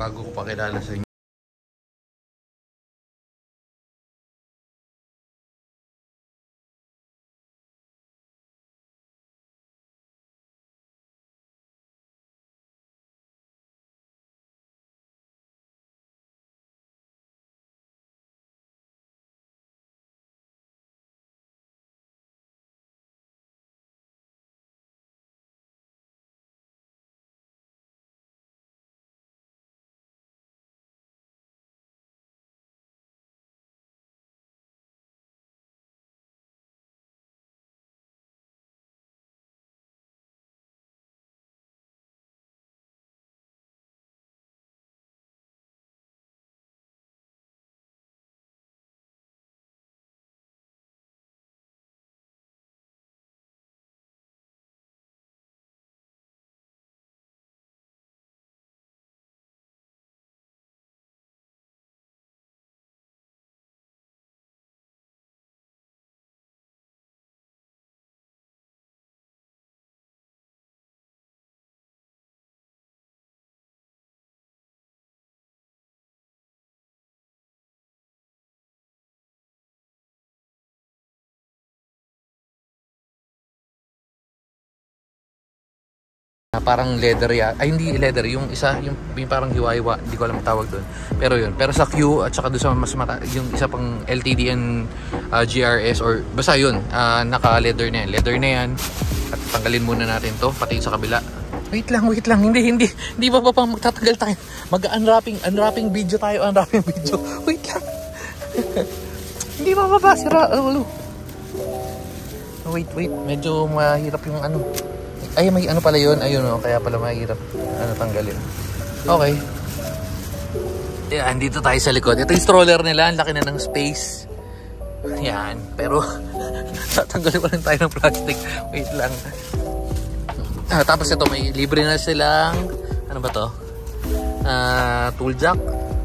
bago ko pakilala sa inyo. Parang leather ya. Ay, hindi leather. Yung isa, yung parang hiwa-hiwa. Hindi ko alam tawag doon. Pero yun. Pero sa Q at saka doon sa mas yung isa pang LTDN GRS or basta yun. Naka-leather na yan. Leather na yan. At tanggalin muna natin to. Pati sa kabila. Wait lang. Hindi ba pang magtatagal tayo? Unwrapping video tayo. Unwrapping video. Wait lang. Hindi ba sira? Wait. Medyo mahirap yung ano. Ay, may ano pala yun. Ayun o, kaya pala mahirap tanggalin. Okay. Yan, dito tayo sa likod. Ito yung stroller nila. Ang laki na ng space. Yan. Pero, tatanggalin pa rin tayo ng plastic. Wait lang. Tapos ito, may libre na silang, ano ba to? Tool jack.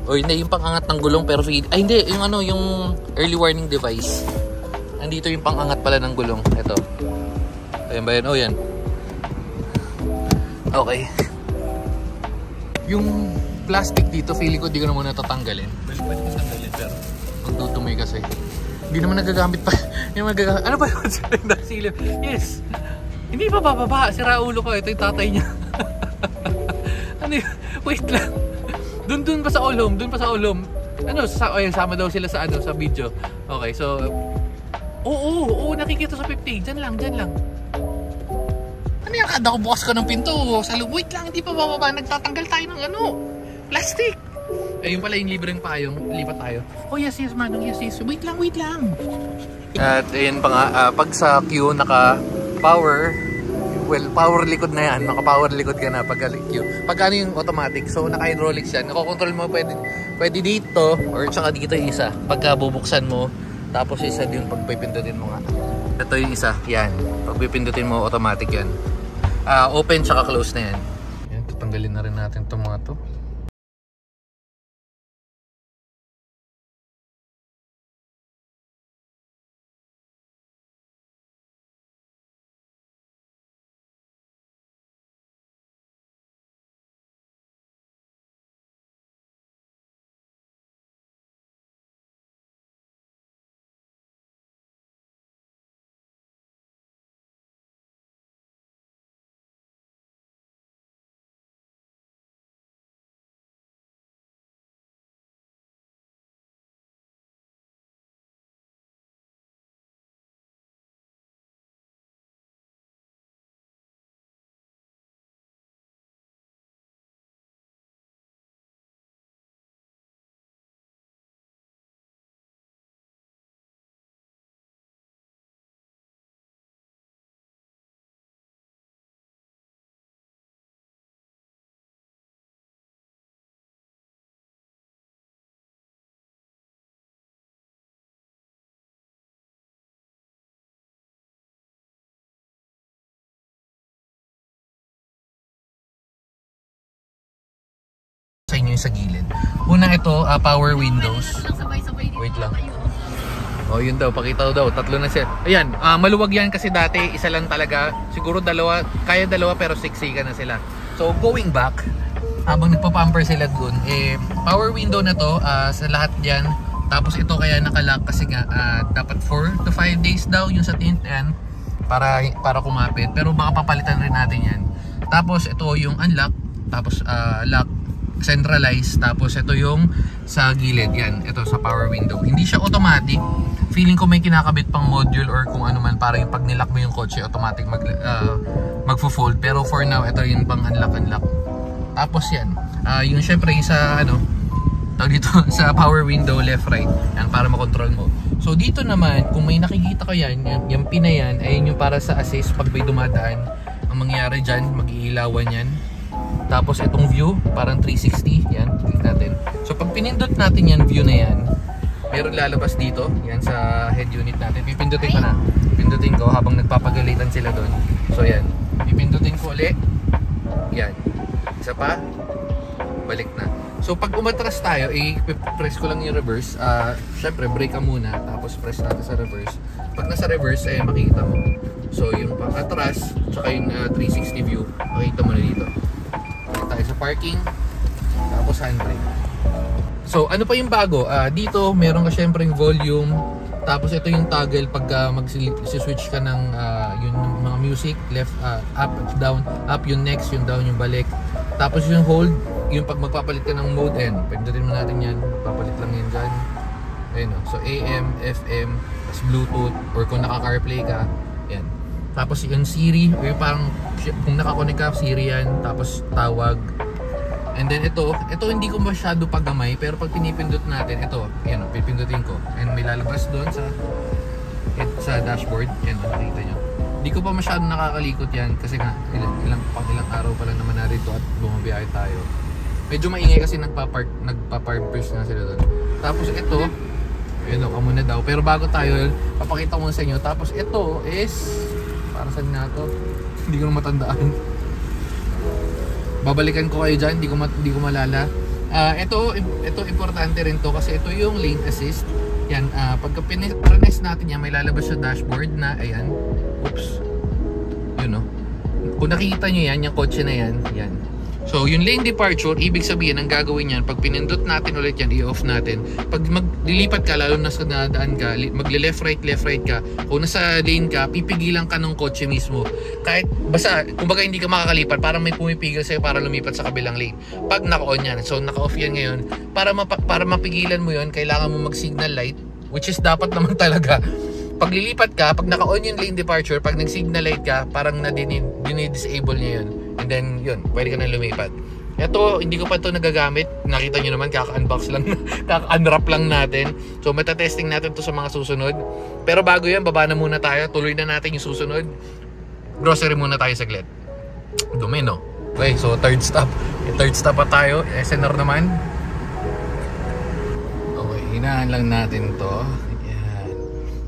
O hindi, yung pangangat ng gulong. Pero, ay hindi, yung ano, yung early warning device. Andito yung pangangat pala ng gulong. Ito. Ayan ba yan? O, yan. Okay. Yung plastic dito, feeling ko di ko na muna tatanggalin. Pwede ko tanggalin pero magtutumoy kasi. Hindi naman nagagamit pa. Ano ba yun? Yes. Hindi pa bababa. Sira ulo ko. Ito yung tatay niya. Ano yun? Wait lang. Doon pa sa ulom. Ano? Sama daw sila sa video. Okay, so Oo, nakikita sa 50. Diyan lang. Ano yan? Kada ko bukas ko ng pinto. Wait lang, hindi pa bababa. Nagtatanggal tayo ng plastic. Ayun pala yung libreng payong. Lipat tayo. Oh yes, Manong. Yes. Wait lang. At ayun pa nga, pag sa Q naka-power, power likod na yan. Naka-power likod ka na pag Q. Pag ano yung automatic, so naka-hydraulics yan. Nako-control mo pwede dito or tsaka dito yung isa. Pagka bubuksan mo, tapos isa din pag pipindutin mo nga. Ito yung isa, yan. Pag pipindutin mo, automatic yan. Open tsaka close na yan. Yan, tatanggalin na rin natin itong mga to. Sa inyo yung sa gilid. Una ito, power windows. Wait lang. Oh, yun daw, pakita daw. Tatlo na siya. Ayan, maluwag yan kasi dati isa lang talaga. Siguro dalawa, kaya dalawa pero 6 ka na sila. So going back, habang nagpa-pamper sila dun, power window na to sa lahat dyan. Tapos ito kaya nakalock kasi nga dapat 4 to 5 days daw yung sa tint yan para kumapit. Pero baka papalitan rin natin yan. Tapos ito yung unlock, tapos lock, centralized, tapos ito yung sa gilid yan, ito sa power window. Hindi siya automatic. Feeling ko may kinakabit pang module or kung ano man para yung pag nilock mo yung kotse automatic magfo-fold. Pero for now ito yung pang unlock. Tapos yan, yung syempre yung sa dito sa power window left right yan para makontrol mo. So dito naman kung may nakikita ka yan, yung pin na yan ay yung para sa assist pag may dumadaan. Ang mangyayari dyan, mag-iilawan yan. Tapos itong view parang 360 yan, click natin. So pag pinindot natin yan, view na yan, meron lalabas dito yan sa head unit natin. Pipindutin ko na, pindutin ko habang nagpapagalitan sila doon. So yan, pipindutin ko ulit yan, isa pa, balik na. So pag umatras tayo, i-press ko lang yung reverse. Syempre brake ka muna, tapos press natin sa reverse. Pag nasa reverse, makikita mo. So yung pang atras, tsaka yung 360 view, makikita mo na dito. Balik tayo sa parking, tapos handbrake. So ano pa yung bago? Dito meron ka syempre yung volume. Tapos ito yung toggle pagka mag-switch ka ng yung mga music, left, up, down, up yung next, yung down yung balik. Tapos yung hold, yung pag magpapalit ka ng mode N, pindutin mo natin yan, papalit lang yan dyan. Ayun o, so AM, FM, tas Bluetooth, or kung naka-CarPlay ka, yan. Tapos yung Siri, yung parang kung naka-connect ka, Siri yan, tapos tawag. And then ito hindi ko masyado paggamay, pero pag pinipindot natin, ito, yan o, pipindutin ko. And may lalabas doon sa dashboard, yan o, nakita nyo. Hindi ko pa masyado nakakalikot yan kasi nga ilang araw pa lang naman narito at bumabiyahe tayo. Medyo maingay kasi nagpa-parkers na sila doon. Tapos ito, yun o, muna daw. Pero bago tayo, papakita ko sa inyo. Tapos ito is, para saan na to? Hindi ko na matandaan. Babalikan ko kayo dyan, hindi ko malala. Ito importante rin to kasi ito yung lane assist. Yan, pagka press natin yan, may lalabas sa dashboard na, ayan. Oops. Yun o. Kung nakikita nyo yan, yung kotse na yan, yan. So, yung lane departure, ibig sabihin, ang gagawin yan, pag pinindot natin ulit yan, i-off natin. Pag maglilipat ka, lalo na sa nadaan ka, magle-left right ka, kung nasa lane ka, pipigilan ka ng kotse mismo. Kahit, basta, kumbaga hindi ka makakalipat, parang may pumipigil sa'yo para lumipat sa kabilang lane. Pag naka-on yan, so naka-off yan ngayon, para mapigilan mo yun, kailangan mo mag-signal light, which is dapat naman talaga. Pag lilipat ka, pag naka-on yung lane departure, pag nag-signal light ka, parang dinidisable niya yun. And then, yun, pwede ka na lumipat. Ito, hindi ko pa ito nagagamit. Nakita nyo naman, kaka-unbox lang, kaka-unwrap lang natin. So, meta-testing natin to sa mga susunod. Pero bago yan, baba na muna tayo. Tuloy na natin yung susunod. Grocery muna tayo saglit. Dumi, no? Okay, so third stop. Third stop pa tayo. SNR naman. Okay, hinahan lang natin to.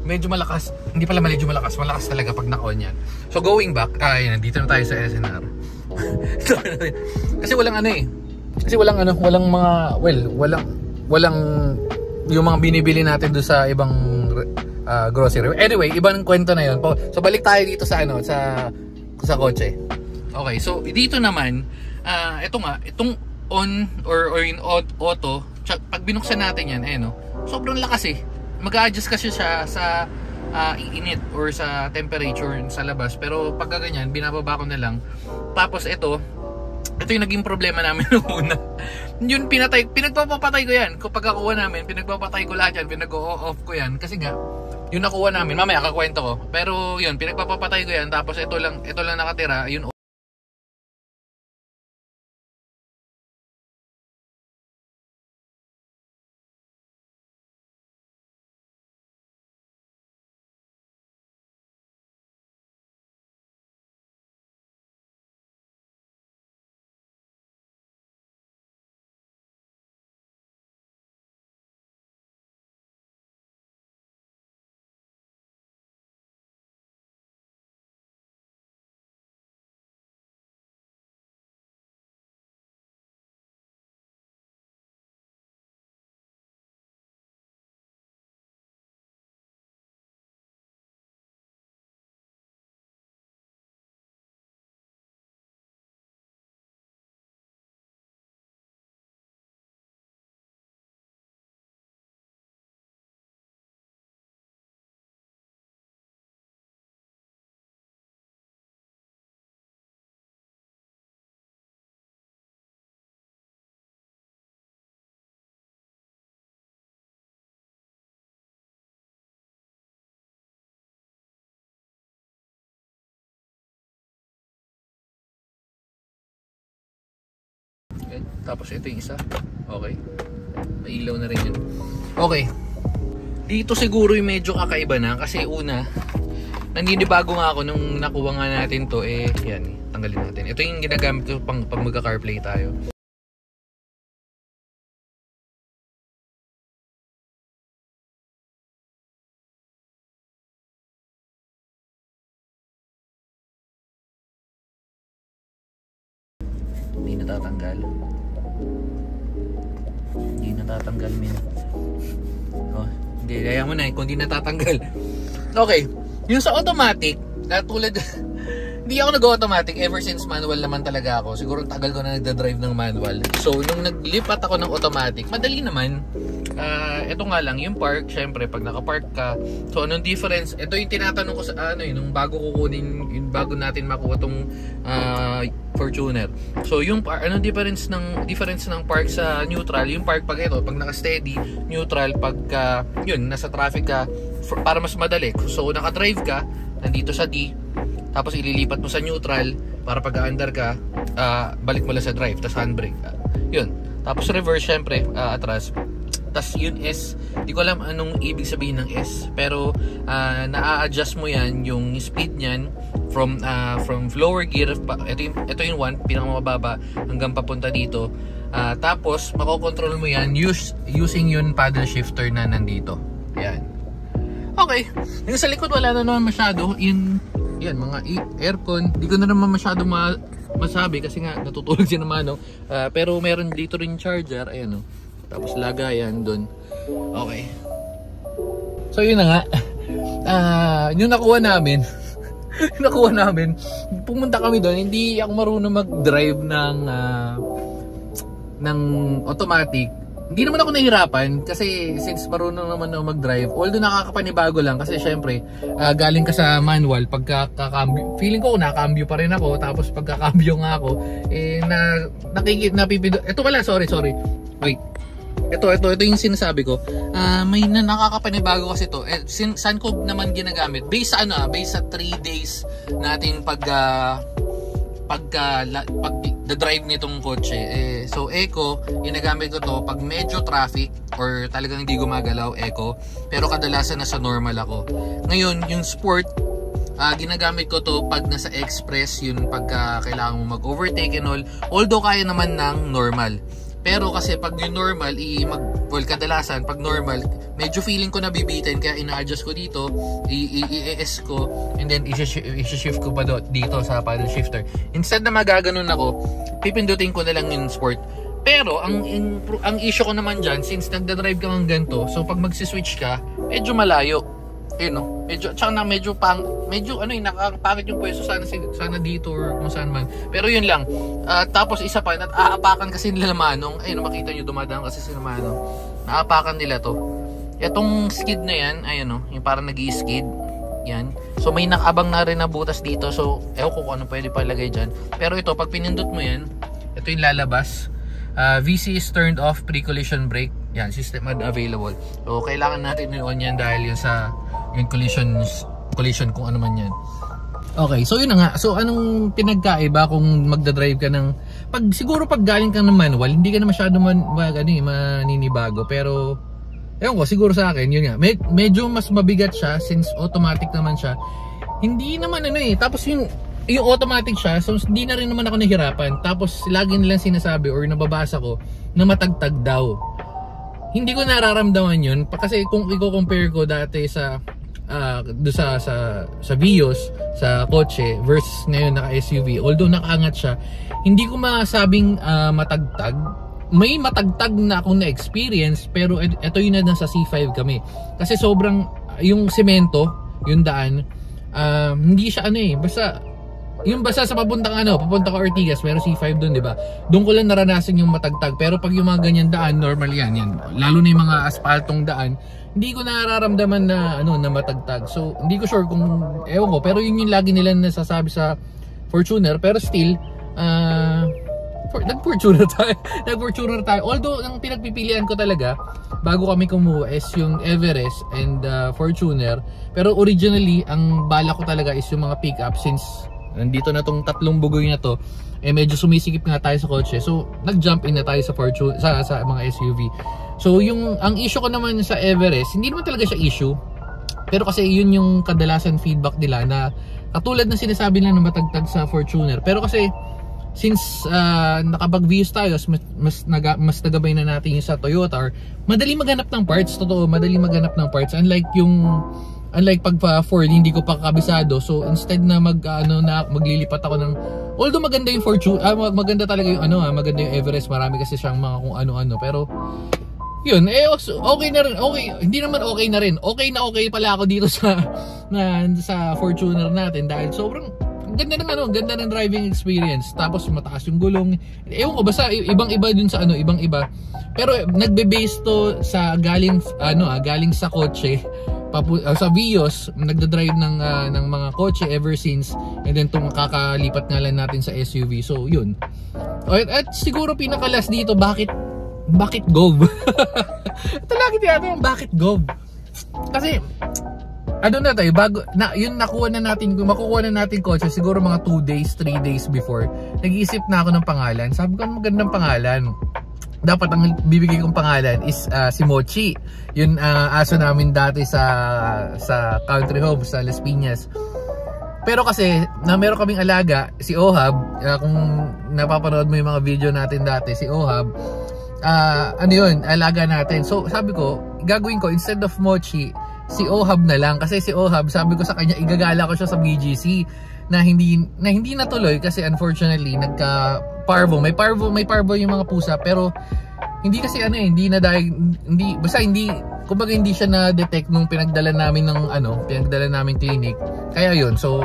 Medyo malakas, hindi pala medyo malakas talaga pag na-on yan. So going back, yan, dito na tayo sa SNR. Kasi walang walang mga, walang yung mga binibili natin doon sa ibang grocery. Anyway, ibang kwento na yun. So balik tayo dito sa sa kotse. Okay, so dito naman, itong on or in auto, pag binuksan natin yan, sobrang lakas eh. Mag-a-adjust kasi siya sa init or sa temperature sa labas. Pero pagka ganyan, binababa ko na lang. Tapos ito yung naging problema namin noong una. Yun, pinagpapatay ko yan. Kapag kakuha namin, pinagpapatay ko lahat yan. Pinag-o-off ko yan. Kasi nga, yung nakuha namin, mamaya kakwento ko. Pero yun, pinagpapatay ko yan. Tapos ito lang nakatira. Yun, Tapos ito yung isa. Okay. May ilaw na rin yun. Okay. Dito siguro yung medyo kakaiba na kasi una, naninibago nga ako nung nakuha nga natin to yan, tanggalin natin. Ito yung ginagamit ko pag magka-CarPlay tayo. Hindi natatanggal. Hindi natatanggal, min. Oh, hindi, kaya mo na kung hindi natatanggal. Okay, yung sa automatic, tulad, hindi ako nag-automatic ever since manual naman talaga ako. Siguro tagal ko na nagda-drive ng manual. So, nung naglipat ako ng automatic, madali naman. Ito nga lang, yung park, syempre, pag nakapark ka, so anong difference? Ito yung tinatanong ko sa nung bago kukunin, yung bago natin makuha tong Fortuner. So yung anong difference ng park sa neutral? Yung park pag ito, pag naka-steady, neutral pag yun, nasa traffic ka, para mas madali. So naka-drive ka, nandito sa D, tapos ililipat mo sa neutral para pag aandar ka, balik mo lang sa drive, tapos handbrake. Yun. Tapos reverse, syempre, atras. Tas yun S, di ko alam anong ibig sabihin ng S, pero na-adjust mo yan yung speed niyan from lower gear, ito yung 1 pinakamababa hanggang papunta dito. Tapos makokontrol mo yan using yung paddle shifter na nandito. Yan. Okay. Yung sa likod wala na naman masyado. Yan mga aircon. Di ko na naman masyado masabi kasi nga natutulog siya naman, no? Pero meron dito rin charger, ayan, no? Tapos lagayan doon. Okay. So yun na nga. Yung nakuha namin. Pumunta kami doon. Hindi ako marunong mag-drive ng automatic. Hindi naman ako nahirapan kasi since marunong naman ako mag-drive, although nakakapanibago lang kasi syempre galing ka sa manual, pagkakambyo, feeling ko nakakambyo pa rin ako, tapos pagkakambyo nga ako napipindot. Ito pala, sorry. Wait. Ito yung sinasabi ko. May nakakapanibago kasi to. Saan ko naman ginagamit? Based sa 3 days natin pag drive nitong kotse. So eco, ginagamit ko to pag medyo traffic or talagang hindi gumagalaw, eco. Pero kadalasan nasa normal ako. Ngayon, yung sport, ginagamit ko to pag nasa express, yun pagka kailangan mo mag-overtake and all. Although kaya naman ng normal. Pero kasi pag yung normal, kadalasan pag normal, medyo feeling ko nabibitin, kaya ina-adjust ko dito, i-ES ko, and then i-shift ko pa dito sa paddle shifter. Instead na magaganon ako, pipindutin ko na lang yung sport. Pero ang issue ko naman dyan, since nagda-drive ka ng ganito, so pag magsiswitch ka, medyo malayo. No? Nakakapangit yung pwesto sana dito or kung saan man. Pero yun lang. Tapos isa pa, aapakan kasi nila Manong. Makita nyo, dumadaan kasi sila Manong. Naapakan nila to. Itong skid na yan, yung parang nag-i-skid. Yan. So may nakabang na rin na butas dito. So, ewan ko kung ano pwede palagay dyan. Pero ito, pag pinindot mo yan, ito yung lalabas. VC is turned off, pre-collision brake. Yan, system available. So, kailangan natin on yan dahil yun sa yung collision kung ano man yan. Okay, so yun na nga. So anong pinagkaiba kung magdadrive ka ng siguro pag galing ka ng manual, hindi ka na masyado maninibago, pero ewan ko, siguro sa akin yun nga, medyo mas mabigat siya since automatic naman siya. Hindi naman tapos yung automatic siya, so hindi na rin naman ako nahirapan. Tapos lagi nilang sinasabi or nababasa ko na matagtag daw. Hindi ko nararamdaman yun kasi kung i-compare ko dati sa Vios, sa kotse versus ngayon naka SUV, although nakaangat siya, hindi ko masabing matagtag. May matagtag na akong na-experience, pero ito yun na nasa C5 kami. Kasi sobrang yung semento, yung daan, hindi siya basta sa papunta ka Ortigas, pero C5 doon, di ba? Doon ko lang naranasan yung matagtag. Pero pag yung mga ganyan daan, normal yan. Lalo na yung mga asphaltong daan, hindi ko nararamdaman na matagtag. So hindi ko sure kung ewan ko, pero yun yung lagi nila nasasabi sa Fortuner. Pero still nag-Fortuner tayo. Although ang pinagpipilian ko talaga bago kami kumuha is yung Everest and Fortuner. Pero originally ang bala ko talaga is yung mga pickup since nandito na tong tatlong bugoy na to, eh medyo sumisikip nga tayo sa kotse. So nag-jump in na tayo sa Fortune, sa mga SUV. So ang issue ko naman sa Everest, hindi naman talaga siya issue. Pero kasi yun yung kadalasan feedback nila na katulad ng sinasabi nila na matagtag sa Fortuner. Pero kasi since nakapag-views tayo, mas nagabay na natin yung sa Toyota, or madali maghanap ng parts. Totoo, madali maghanap ng parts. Unlike pag pa Ford, hindi ko pa kabisado. So instead na maglilipat ako ng, although maganda yung Fortune, maganda talaga yung maganda yung Everest, marami kasi siyang mga kung ano-ano, pero yun, okay na rin. Okay, hindi naman okay na rin. Okay pala ako dito sa Fortuner natin dahil sobrang ganda ng driving experience. Tapos mataas yung gulong. Ewan ko, basta ibang-iba dun sa ibang-iba. Pero nagbe-base to sa galing sa kotse sa Vios, nagda-drive ng mga kotse ever since, and then itong kakalipat nga lang natin sa SUV. So yun. At siguro pinaka-last dito, bakit Gov? Ito lagi tiyatawag, bakit Gov? Kasi na tayo, makukuha na natin kotse siguro mga 2 days, 3 days before. Nag-iisip na ako ng pangalan. Sabi ko, magandang pangalan. Dapat ang bibigay kong pangalan is si Mochi. Yun aso namin dati sa country home sa Las Piñas. Pero kasi meron kaming alaga, si Ohab. Kung napapanood mo yung mga video natin dati, si Ohab, alaga natin. So sabi ko, gagawin ko instead of Mochi, si Ohab na lang. Kasi si Ohab, sabi ko sa kanya, igagala ko siya sa BGC na hindi natuloy kasi unfortunately nagka-parvo. May parvo yung mga pusa, pero hindi kasi kumbaga hindi siya na-detect nung pinagdala namin clinic. Kaya yun. So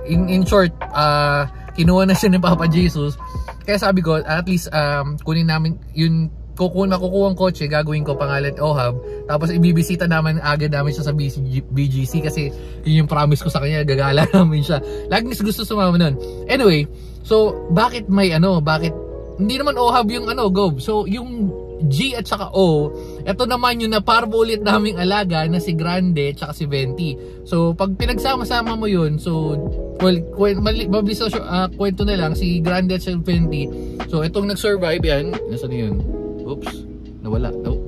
in short, kinuha na siya ni Papa Jesus. Kaya sabi ko, at least kunin namin yun. Makukuha ang kotse, gagawin ko pangalan Ohab, tapos ibibisita naman agad namin siya sa BGC kasi yun yung promise ko sa kanya, gagala namin siya. Lagi gusto sumama nun. Anyway, so bakit hindi naman Ohab yung Gov. So yung G at saka O, eto naman yung naparbo ulit naming alaga na si Grande at saka si Venti. So pag pinagsama-sama mo yun, so mabilis kwento na lang, si Grande at si Venti. So itong nag-survive yan, nasaan yun? Oops, nawala. Oh.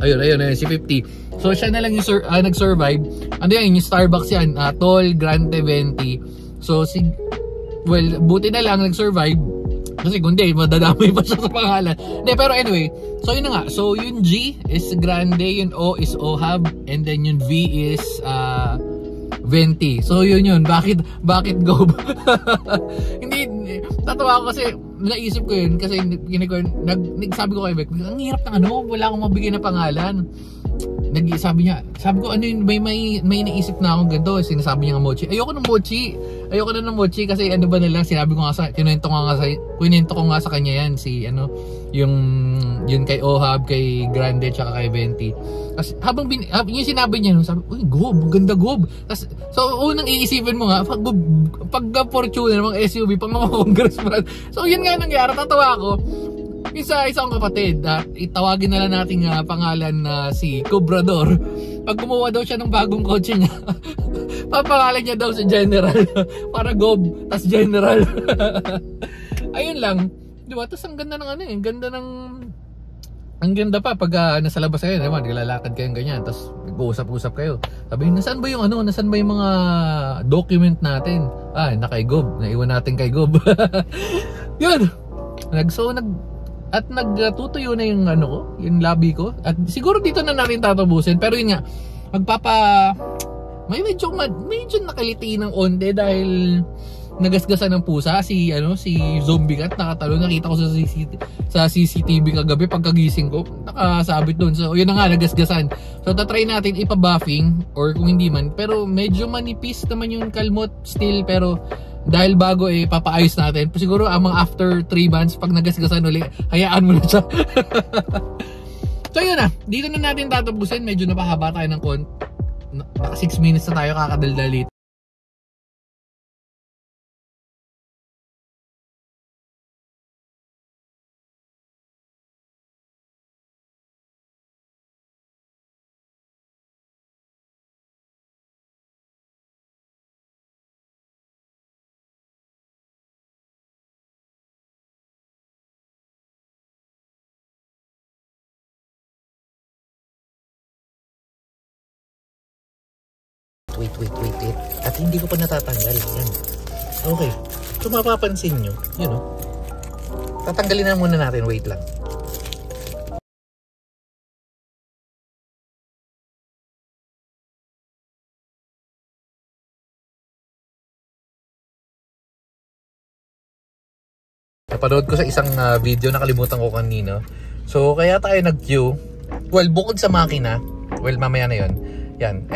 Ayun, si 50. So siya na lang yung nag-survive. Yung Starbucks yan, Tol, Grande, Venti. So buti na lang nag-survive. Kasi kundi, madadamay pa siya sa pangalan. Pero anyway, so yun na nga. So yung G is Grande, yung O is Ohab, and then yung V is Venti. So yun. Bakit Gov? Hindi, tatawa ako kasi naisip ko yun kasi sabi ko kay Beck, ang hirap ng wala akong mabigay na pangalan. Sabi ko may naisip na akong ganito. Sinasabi niya ng Mochi. Ayoko na ng Mochi kasi sinabi ko nga kinuwento ko nga sa kanya yan yung kay Ohab, kay Grande, tsaka kay Venti. Kasi yung sinabi niya, sabi, uy, Gob, ganda Gob. So unang iisipin mo nga, pag Fortuner, mga SUV, pag mga congressman. So yun nga nangyari, tatawa ako. Isang kapatid, itawagin na lang natin pangalan na si Cobrador. Pag kumuha daw siya ng bagong kotse niya, papangalan niya daw si General. Para Gob, tas General. Ayun lang. Diba? Tas ang ganda ng ang ganda pa pag nasa labas kayo, diba? Naglalakad kayong ganyan, tas nag-uusap-usap kayo. Sabi, nasaan ba yung mga document natin? Kay Gob. Naiwan natin kay Gob. Yun. Nagtutuyo na yung yung labi ko. At siguro dito na natin tatapusin. Pero yun nga, medyo nakaliti ng onde dahil nagasgasan ng pusa si Zombie Cat. Nakita ko sa CCTV kagabi pagkagising ko, nakasabit doon. So yun na nga, nagasgasan. So tatry natin ipa-buffing or kung hindi man, pero medyo manipis naman yung kalmot still, pero dahil bago papaayos natin. Siguro mga after 3 months pag nagasgasan ulit, hayaan mo na siya. So yun na, dito na natin tatapusin. Medyo napahaba tayo ng naka 6 minutes na tayo kakadaldali. wait. At hindi ko pa natatanggal. Yan. Okay. So mapapansin nyo, you know, tatanggalin na muna natin. Wait lang. Napanood ko sa isang video, nakalimutan ko kanino. So kaya tayo nag-queue. Well, bukod sa makina, well, mamaya na yun. Yan.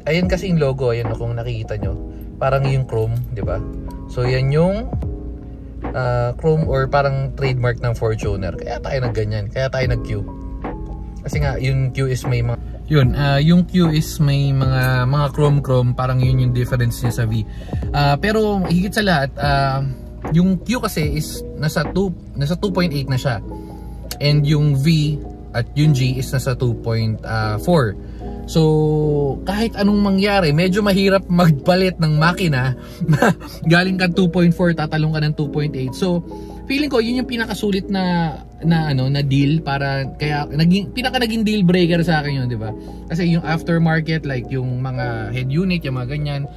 Ayun kasi yung logo, ayun kung nakikita nyo. Parang yung chrome, di ba? So yan yung chrome or parang trademark ng Fortuner. Kaya tayo nagganyan. Kaya tayo nag-queue. Kasi nga, yung queue is may mga... Yun, yung queue is may mga chrome, parang yun yung difference niya sa V. Pero higit sa lahat, yung Q kasi is nasa 2.8 na siya. And yung V at yung G is nasa 2.4. So, kahit anong mangyari, medyo mahirap magpalit ng makina na galing ka 2.4, tatalong ka ng 2.8. So, feeling ko yun yung pinakasulit na deal para kaya naging deal breaker sa akin yun, di ba? Kasi yung aftermarket, like yung mga head unit, yung mga ganyan,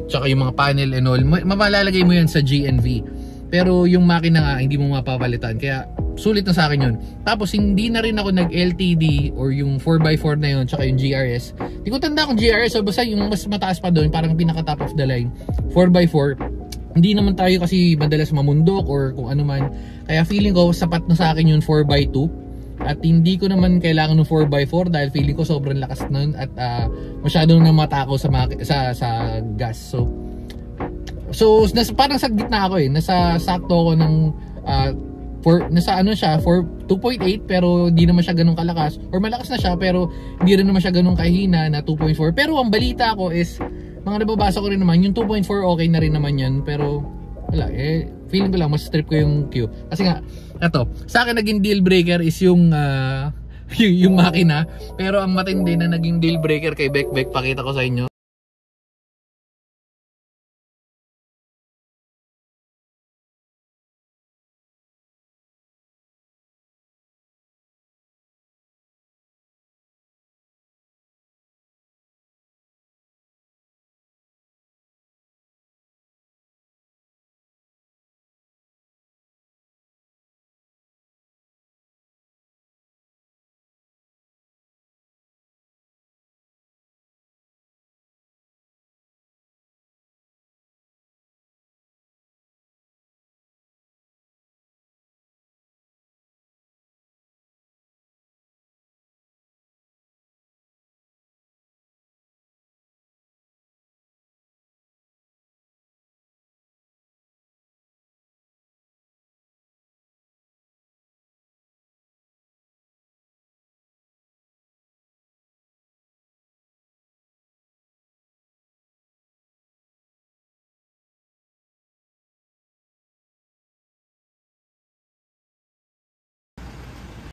tsaka yung mga panel and all, mapalalagay mo yan sa GNV. Pero yung makina nga, hindi mo mapapalitan. Kaya sulit na sa akin yun. Tapos hindi na rin ako nag-LTD or yung 4x4 na yun, tsaka yung GRS. Hindi ko tanda kung GRS, so basta yung mas mataas pa doon, parang pinaka top of the line, 4x4. Hindi naman tayo kasi madalas mamundok or kung ano man. Kaya feeling ko sapat na sa akin yung 4x2. At hindi ko naman kailangan ng 4x4 dahil feeling ko sobrang lakas nun at masyadong namatakaw sa gas. So parang sa gitna ako eh. Nasa sakto ako ng nasa ano siya, 2.8 pero hindi naman siya ganun kalakas. Or malakas na siya pero hindi rin naman siya ganun kahina na 2.4. Pero ang balita ko is, mga nababasa ko rin naman, yung 2.4 okay na rin naman yan. Pero wala, feeling ko lang mas trip ko yung Q. Kasi nga, eto, sa akin naging deal breaker is yung yung makina. Pero ang matindi na naging deal breaker kay Bekbek, pakita ko sa inyo.